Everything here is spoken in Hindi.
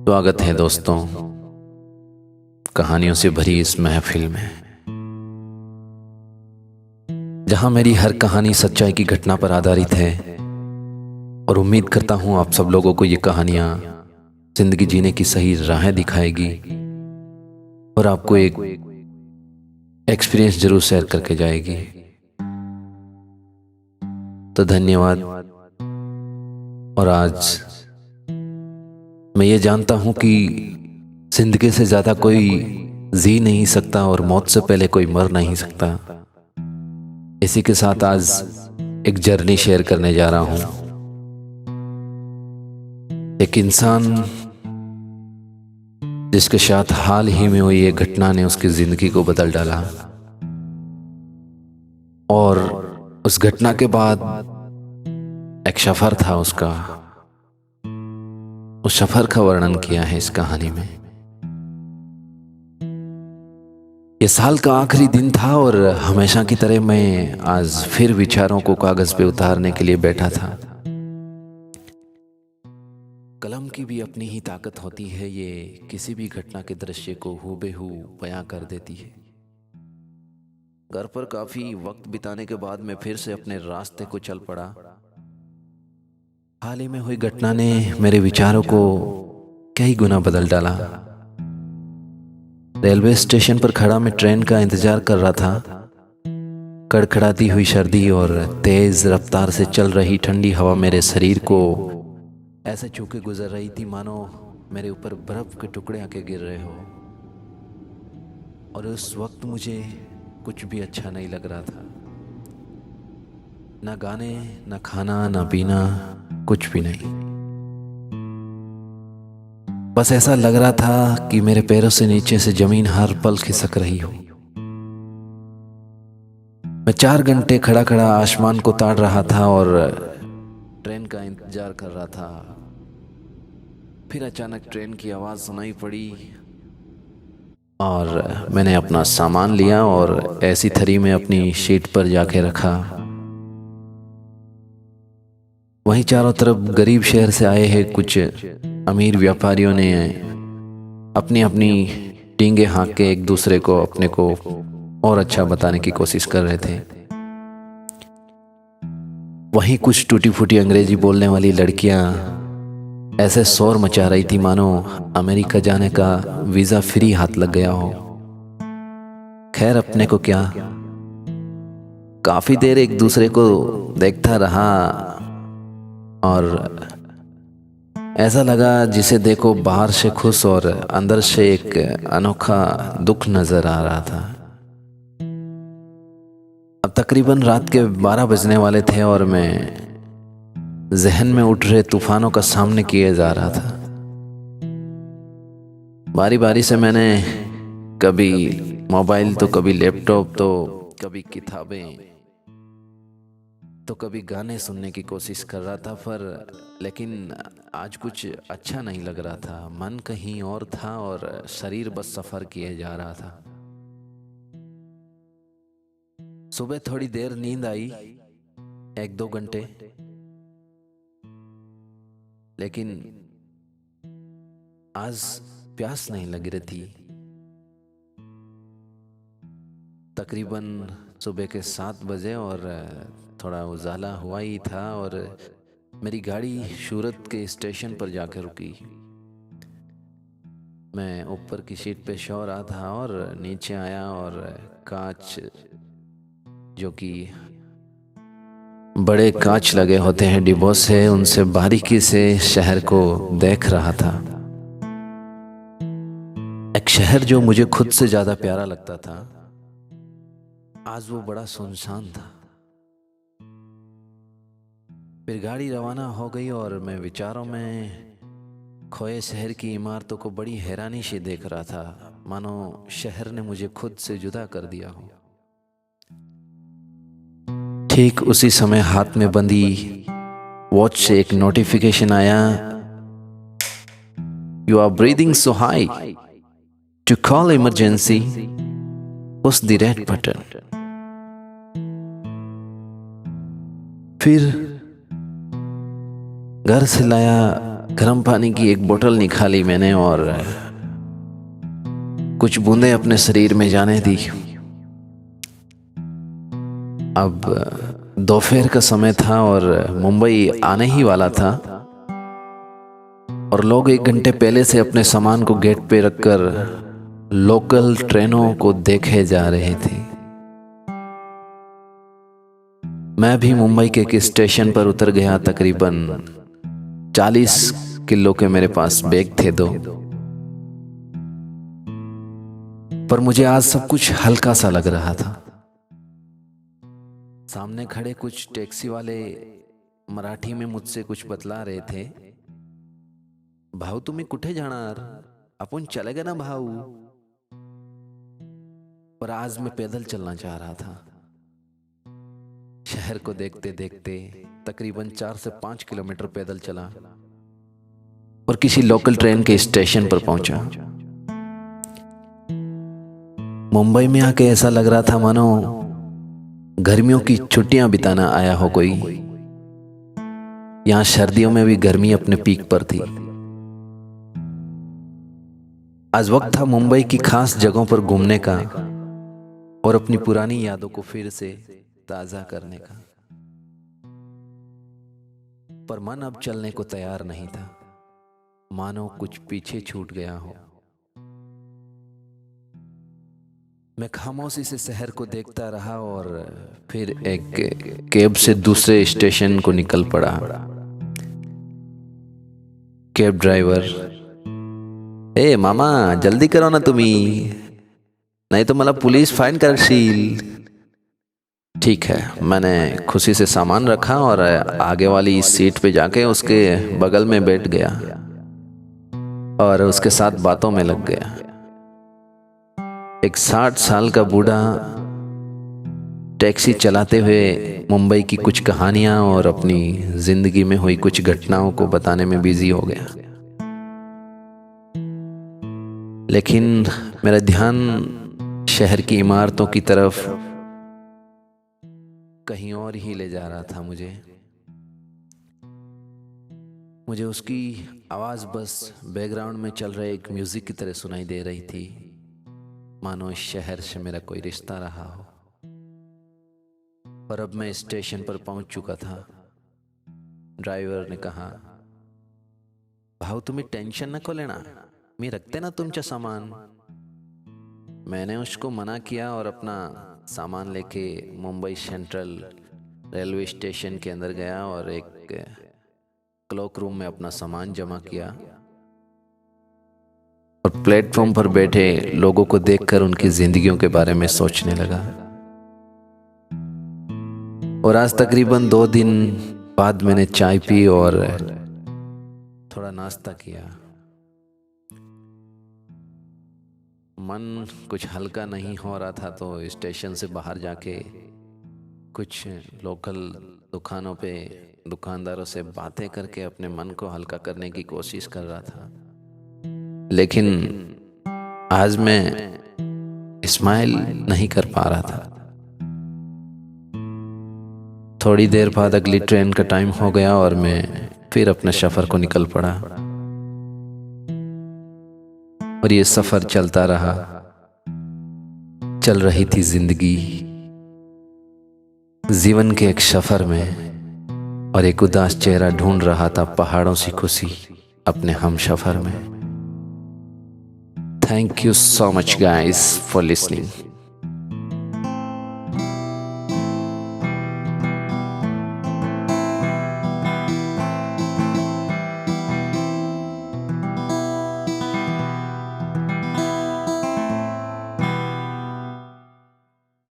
स्वागत है दोस्तों कहानियों से भरी इस महफिल में, जहां मेरी हर कहानी सच्चाई की घटना पर आधारित है। और उम्मीद करता हूं आप सब लोगों को ये कहानियां जिंदगी जीने की सही राहें दिखाएगी और आपको एक एक्सपीरियंस जरूर शेयर करके जाएगी। तो धन्यवाद। और आज मैं ये जानता हूं कि जिंदगी से ज्यादा कोई जी नहीं सकता और मौत से पहले कोई मर नहीं सकता। इसी के साथ आज एक जर्नी शेयर करने जा रहा हूं। एक इंसान जिसके साथ हाल ही में हुई एक घटना ने उसकी जिंदगी को बदल डाला, और उस घटना के बाद एक सफर था उसका। उस सफर का वर्णन किया है इस कहानी में। ये साल का आखिरी दिन था और हमेशा की तरह मैं आज फिर विचारों को कागज पे उतारने के लिए बैठा था। कलम की भी अपनी ही ताकत होती है, ये किसी भी घटना के दृश्य को हूबहू बयां कर देती है। घर पर काफी वक्त बिताने के बाद मैं फिर से अपने रास्ते को चल पड़ा। हाल ही में हुई घटना ने मेरे विचारों को कई गुना बदल डाला। रेलवे स्टेशन पर खड़ा मैं ट्रेन का इंतजार कर रहा था। कड़कड़ाती हुई सर्दी और तेज रफ्तार से चल रही ठंडी हवा मेरे शरीर को ऐसे छू के गुजर रही थी मानो मेरे ऊपर बर्फ के टुकड़े आके गिर रहे हो। और उस वक्त मुझे कुछ भी अच्छा नहीं लग रहा था। ना गाने, ना खाना, ना पीना, कुछ भी नहीं। बस ऐसा लग रहा था कि मेरे पैरों से नीचे से जमीन हर पल खिसक रही हो। मैं 4 घंटे खड़ा खड़ा आसमान को ताड़ रहा था और ट्रेन का इंतजार कर रहा था। फिर अचानक ट्रेन की आवाज सुनाई पड़ी और मैंने अपना सामान लिया और ऐसी थरी में अपनी सीट पर जाके रखा। वहीं चारों तरफ गरीब शहर से आए हैं कुछ अमीर व्यापारियों ने अपनी अपनी टींगे हाँक के एक दूसरे को अपने को और अच्छा बताने की कोशिश कर रहे थे। वहीं कुछ टूटी फूटी अंग्रेजी बोलने वाली लड़कियां ऐसे शोर मचा रही थी मानो अमेरिका जाने का वीजा फ्री हाथ लग गया हो। खैर, अपने को क्या, काफी देर एक दूसरे को देखता रहा और ऐसा लगा जिसे देखो बाहर से खुश और अंदर से एक अनोखा दुख नजर आ रहा था। अब तकरीबन रात के 12 बजने वाले थे और मैं जहन में उठ रहे तूफानों का सामने किए जा रहा था। बारी बारी से मैंने कभी मोबाइल तो कभी लैपटॉप तो कभी किताबें तो कभी गाने सुनने की कोशिश कर रहा था, पर लेकिन आज कुछ अच्छा नहीं लग रहा था। मन कहीं और था और शरीर बस सफर किए जा रहा था। सुबह थोड़ी देर नींद आई, 1-2 घंटे, लेकिन आज प्यास नहीं लग रही थी। तकरीबन सुबह के 7 बजे और थोड़ा उजाला हुआ ही था और मेरी गाड़ी सूरत के स्टेशन पर जाकर रुकी। मैं ऊपर की सीट पे सो रहा था और नीचे आया और कांच, जो कि बड़े कांच लगे होते हैं डिब्बों से, उनसे बारीकी से शहर को देख रहा था। एक शहर जो मुझे खुद से ज्यादा प्यारा लगता था, आज वो बड़ा सुनसान था। फिर गाड़ी रवाना हो गई और मैं विचारों में खोए शहर की इमारतों को बड़ी हैरानी से देख रहा था, मानो शहर ने मुझे खुद से जुदा कर दिया हो। ठीक उसी समय हाथ में बंदी वॉच से एक नोटिफिकेशन आया, you are breathing so high, to call emergency push the red button. फिर घर से लाया गर्म पानी की एक बोतल निकाली मैंने और कुछ बूंदें अपने शरीर में जाने दी। अब दोपहर का समय था और मुंबई आने ही वाला था और लोग 1 घंटे पहले से अपने सामान को गेट पे रखकर लोकल ट्रेनों को देखे जा रहे थे। मैं भी मुंबई के एक स्टेशन पर उतर गया। तकरीबन 40 किलो के मेरे पास बैग थे 2, पर मुझे आज सब कुछ हल्का सा लग रहा था। सामने खड़े कुछ टैक्सी वाले मराठी में मुझसे कुछ बतला रहे थे। भाऊ तुम्ही कुठे जाणार? आपण चलेगा ना भाऊ? पर आज मैं पैदल चलना चाह रहा था। शहर को देखते देखते तकरीबन 4 से 5 किलोमीटर पैदल चला और किसी लोकल ट्रेन के स्टेशन पर पहुंचा। मुंबई में आके ऐसा लग रहा था मानो गर्मियों की छुट्टियां बिताना आया हो कोई। यहां सर्दियों में भी गर्मी अपने पीक पर थी। आज वक्त था मुंबई की खास जगहों पर घूमने का और अपनी पुरानी यादों को फिर से ताजा करने का, पर मन अब चलने को तैयार नहीं था, मानो कुछ पीछे छूट गया हो। मैं खामोशी से शहर को देखता रहा और फिर एक कैब से दूसरे स्टेशन को निकल पड़ा। कैब ड्राइवर, ए मामा जल्दी करो ना तुम्ही, नहीं तो मला पुलिस फाइन करशील। ठीक है, मैंने खुशी से सामान रखा और आगे वाली सीट पे जाके उसके बगल में बैठ गया और उसके साथ बातों में लग गया। एक 60 साल का बूढ़ा टैक्सी चलाते हुए मुंबई की कुछ कहानियां और अपनी जिंदगी में हुई कुछ घटनाओं को बताने में बिजी हो गया, लेकिन मेरा ध्यान शहर की इमारतों की तरफ कहीं और ही ले जा रहा था। मुझे उसकी आवाज बस बैकग्राउंड में चल रहे एक म्यूजिक की तरह सुनाई दे रही थी, मानो इस शहर से मेरा कोई रिश्ता रहा हो। पर अब मैं स्टेशन पर पहुंच चुका था। ड्राइवर ने कहा, भाऊ तुम्ही टेंशन नको लेना, मी रखते ना तुमचा सामान। मैंने उसको मना किया और अपना सामान लेके मुंबई सेंट्रल रेलवे स्टेशन के अंदर गया और एक क्लॉक रूम में अपना सामान जमा किया और प्लेटफॉर्म पर बैठे लोगों को देखकर उनकी जिंदगियों के बारे में सोचने लगा। और आज तकरीबन 2 दिन बाद मैंने चाय पी और थोड़ा नाश्ता किया। मन कुछ हल्का नहीं हो रहा था, तो स्टेशन से बाहर जाके कुछ लोकल दुकानों पे दुकानदारों से बातें करके अपने मन को हल्का करने की कोशिश कर रहा था। लेकिन आज मैं स्माइल नहीं कर पा रहा था। थोड़ी देर बाद अगली ट्रेन का टाइम हो गया और मैं फिर अपने सफर को निकल पड़ा और ये सफर चलता रहा। चल रही थी जिंदगी जीवन के एक सफर में और एक उदास चेहरा ढूंढ रहा था पहाड़ों सी खुशी अपने हम सफर में। Thank you so much guys for listening.